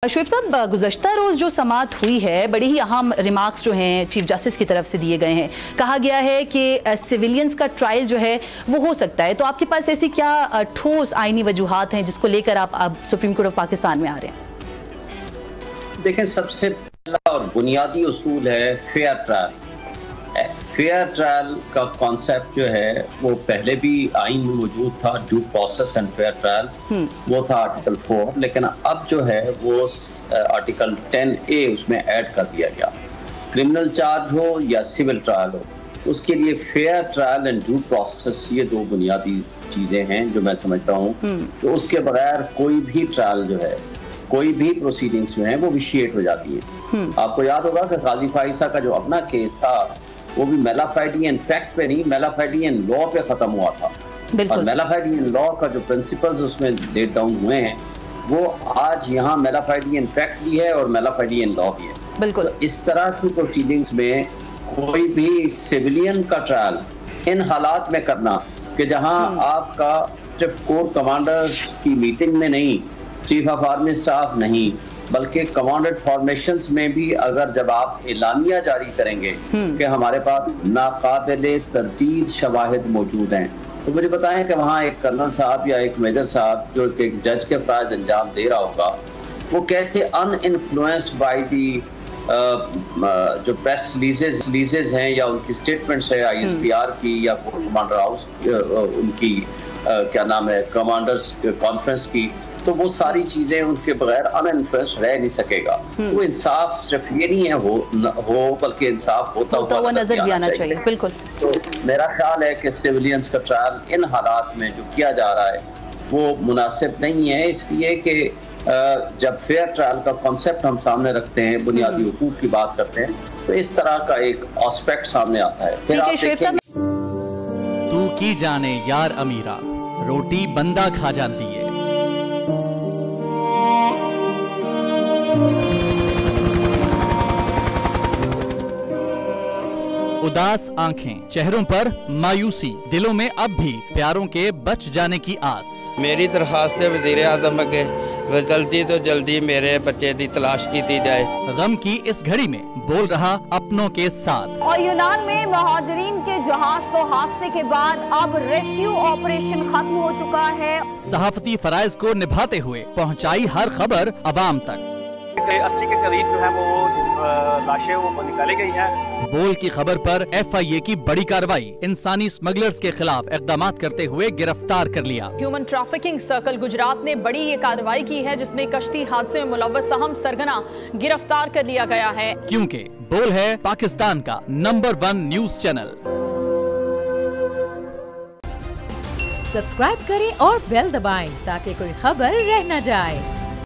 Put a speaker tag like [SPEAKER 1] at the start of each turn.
[SPEAKER 1] शोएब साहब, गुज़श्ता रोज़ जो समाअत हुई है, बड़ी ही अहम रिमार्क्स जो हैं चीफ जस्टिस की तरफ से दिए गए हैं। कहा गया है कि सिविलियंस का ट्रायल जो है वो हो सकता है। तो आपके पास ऐसी क्या ठोस आईनी वजूहात हैं जिसको लेकर आप सुप्रीम कोर्ट ऑफ पाकिस्तान में आ रहे हैं?
[SPEAKER 2] देखें, सबसे पहला और बुनियादी उसूल है फेयर ट्रायल। फेयर ट्रायल का कॉन्सेप्ट जो है वो पहले भी आइन में मौजूद था, due process and fair trial, वो था आर्टिकल 4, लेकिन अब जो है वो आर्टिकल 10A उसमें ऐड कर दिया गया। क्रिमिनल चार्ज हो या सिविल ट्रायल हो, उसके लिए fair trial and due process, ये दो बुनियादी चीज़ें हैं जो मैं समझता हूँ। तो उसके बगैर कोई भी ट्रायल जो है, कोई भी प्रोसीडिंग्स जो हैं वो विशिएट हो जाती है। आपको याद होगा कि गाजी फाइसा का जो अपना केस था वो भी मेलाफाइडियन फैक्ट पे नहीं, मेलाफाइडियन लॉ पे खत्म हुआ था। और मेलाफाइडियन लॉ का जो प्रिंसिपल्स उसमें लेट डाउन हुए हैं वो आज यहाँ मेलाफाइडियन फैक्ट भी है और मेलाफाइडियन लॉ भी है।
[SPEAKER 1] बिल्कुल।
[SPEAKER 2] तो इस तरह की प्रोसीडिंग्स में कोई भी सिविलियन का ट्रायल इन हालात में करना कि जहाँ आपका सिर्फ कोर कमांडर की मीटिंग में नहीं, चीफ ऑफ आर्मी स्टाफ नहीं, बल्कि कमांडेड फॉर्मेशंस में भी अगर जब आप एलानिया जारी करेंगे कि हमारे पास नाकाबिले तरदीद शवाहिद मौजूद हैं, तो मुझे बताएं कि वहाँ एक कर्नल साहब या एक मेजर साहब जो एक जज के फराइज अंजाम दे रहा होगा, वो कैसे अनइन्फ्लुएंस्ड बाय दी जो प्रेस रिलीजेस हैं या उनकी स्टेटमेंट्स है ISPR की या कमांडर हाउस उनकी क्या नाम है कमांडर्स कॉन्फ्रेंस की, तो वो सारी चीजें उनके बगैर अनइन्फ्लुएंस्ड रह नहीं सकेगा। वो इंसाफ सिर्फ ये नहीं है हो बल्कि इंसाफ होता हुआ नजर भी आना चाहिए।
[SPEAKER 1] बिल्कुल।
[SPEAKER 2] तो मेरा ख्याल है कि सिविलियंस का ट्रायल इन हालात में जो किया जा रहा है वो मुनासिब नहीं है, इसलिए कि जब फेयर ट्रायल का कॉन्सेप्ट हम सामने रखते हैं, बुनियादी हुकूक की बात करते हैं, तो इस तरह का एक एस्पेक्ट सामने आता है। फिर आप देखेंगे
[SPEAKER 3] तू की जाने यार अमीरा, रोटी बंदा खा जाती है। उदास आंखें, चेहरों पर मायूसी, दिलों में अब भी प्यारों के बच जाने की आस।
[SPEAKER 4] मेरी दरखास्त है वज़ीर आज़म के जल्दी तो जल्दी मेरे बच्चे की तलाश की जाए।
[SPEAKER 3] गम की इस घड़ी में बोल रहा अपनों के साथ।
[SPEAKER 5] और यूनान में महाजरीन के जहाज को हादसे के बाद अब रेस्क्यू ऑपरेशन खत्म हो चुका है।
[SPEAKER 3] सहाफती फराइज को निभाते हुए पहुंचाई हर खबर अवाम तक।
[SPEAKER 6] 80 के करीब जो है वो लाशें वो निकाली गई हैं।
[SPEAKER 3] बोल की खबर पर FIA की बड़ी कार्रवाई, इंसानी स्मगलर्स के खिलाफ इक़दाम करते हुए गिरफ्तार कर लिया।
[SPEAKER 7] ह्यूमन ट्रैफिकिंग सर्कल गुजरात ने बड़ी ये कार्रवाई की है जिसमें कश्ती हादसे में मुलव्वस अहम सरगना गिरफ्तार कर लिया गया है।
[SPEAKER 3] क्योंकि बोल है पाकिस्तान का नंबर 1 न्यूज चैनल।
[SPEAKER 8] सब्सक्राइब करें और बेल दबाएं ताकि कोई खबर रह न जाए।